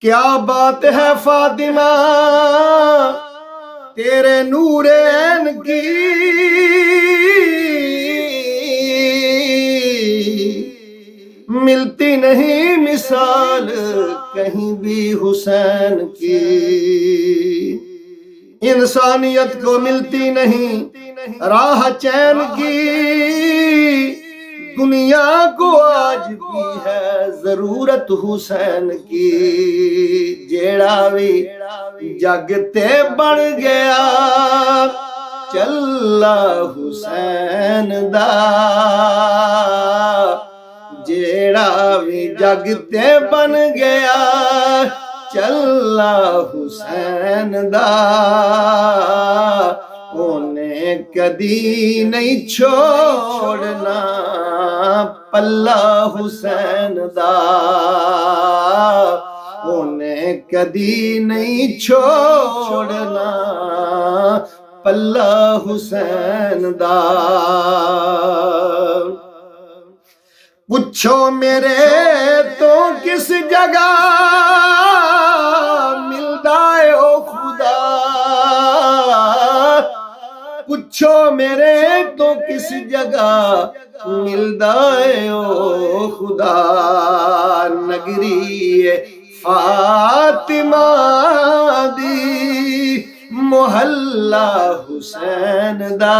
क्या बात है फातिमा तेरे नूरे ऐन की, मिलती नहीं मिसाल कहीं भी हुसैन की। इंसानियत को मिलती नहीं राह चैन की, दुनिया को आज भी है जरूरत हुसैन की। जेड़ा भी जगते बन गया चल्ला हुसैन दा, जेड़ा भी जगते बन गया चल्ला हुसैन दा। उन्हें कदी नहीं छोड़ना पल्ला हुसैन दा, उन्हें कदी नहीं छोड़ना पल्ला हुसैन दा। पूछो मेरे तो किस जगह मिलदा है ओ खुदा, पूछो मेरे तो किस जगह मिलदा है ओ खुदा। नगरी फातिमा दी मोहल्ला हुसैन दा,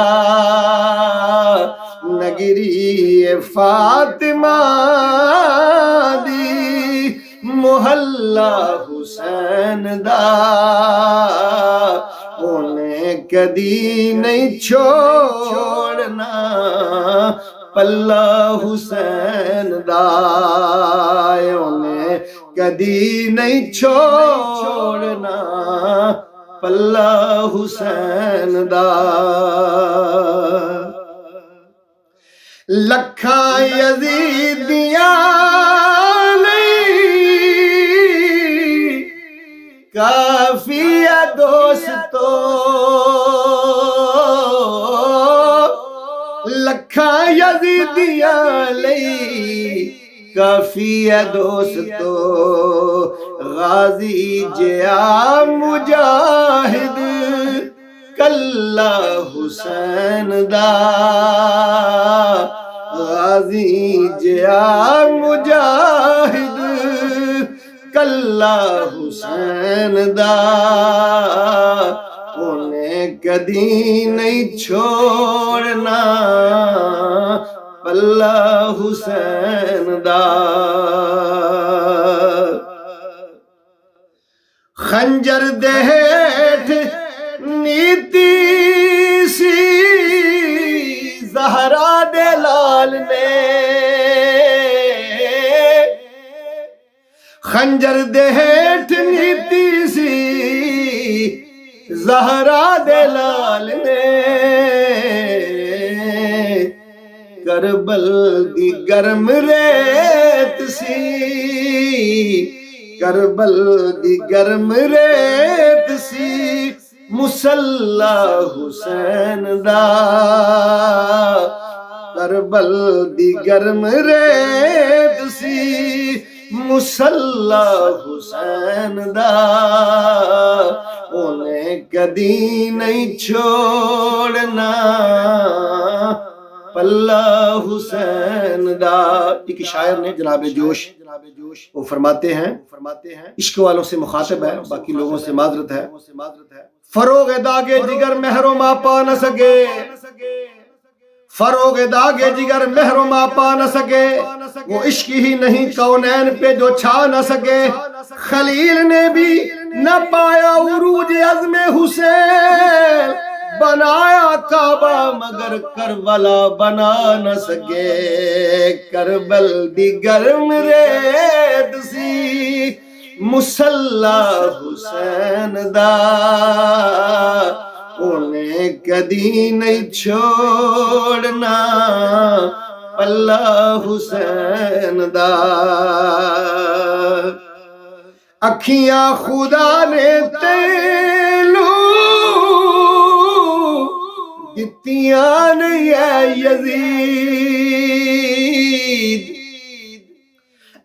नगरी फातिमा दी मोहल्ला हुसैन दा। उन्हें कदी नहीं छोड़ना पल्ला हुसैन दा, उन्हें कदी नहीं छोड़ना पल्ला हुसैन दा। लखा यजीदियां काफी है दोस्तों, लखा यजीदियां काफी है दोस्तों। गाजी जिया मुजाहिद कल्ला हुसैन दा, गाजी जिया मुजाहिद कल्ला हुसैन दा। उन्हें कदी नहीं छोड़ना पल्ला हुसैन दा। खंजर दे हेठ नीति सी ज़हरा दे लाल ने, खंजर दे हेठ नीति सी ज़हरा दे लाल ने। करबल दी गर्म रेत सी, करबल दी गर्म रेत सी मुसल्ला हुसैन दा। करबल दी गर्म रेत सी मुसल्ला हुसैन दा। उन्हें कदी नहीं छोड़ना पल्ला हुसैन दा। एक शायर ने जनाब जोश वो फरमाते हैं, इश्क वालों से मुखातिब है, बाकी लोगों से माजरत है। फरोग दागे जिगर महरो मा पा न सके, फरोग दागे जिगर महरो मा पा न सके। वो इश्क ही नहीं कौनैन पे जो छा न सके। खलील ने भी न पाया उरूज अज़्मे हुसैन, बनाया काबा मगर करबला बना न सके। करबल दी गर्म रेत सी मुसल्ला हुसैन दा। उन्हें कदी नहीं छोड़ना पल्ला हुसैन दा। अखियां खुदा ने तेलू दित्तियां नहीं है यजीद,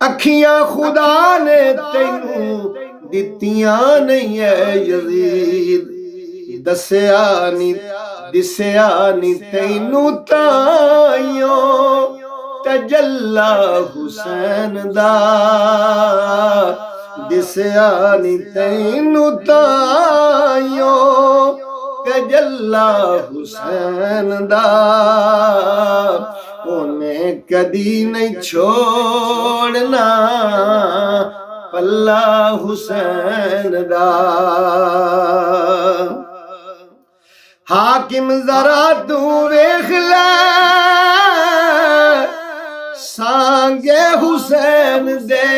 अखियां खुदा ने तेनू दित्तियां नहीं है यजीद दसिया नी दिसिया नी तैनू ताइयों तजल्ला हुसैन दा दिसिया नी तैनू ताइयों तजल्ला हुसैन दा उन्हें कदी नहीं छोड़ना पल्ला हुसैन दा। हाकिम जरा तू वेख ले सांगे हुसैन दे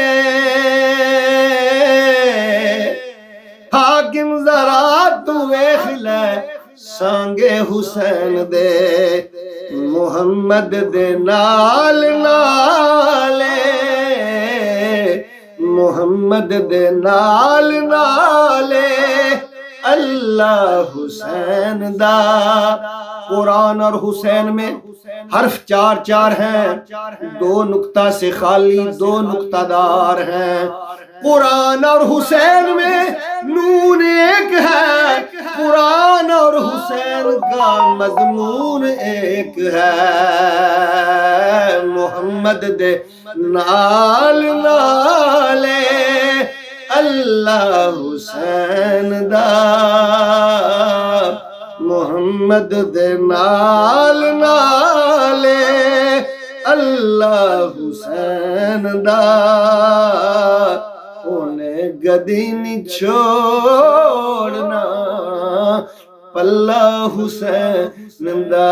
हाकिम जरा तू वेख ले सांगे हुसैन दे मुहम्मद दे नाल नाले मुहम्मद दे नाल नाले अल्लाह हुसैन दा। कुरान और हुसैन में हर्फ 4-4 हैं, 2 नुक्ता से खाली 2 नुक्तादार हैं। कुरान और हुसैन में नून एक है, कुरान और हुसैन का मजमून एक है। मोहम्मद दे नाल नाले अल्लाह हुसैन दा मोहम्मद दे नाल नाले अल्लाह हुसैन दा उन्हें गदी नहीं छोड़ना पल्ला हुसैन दा।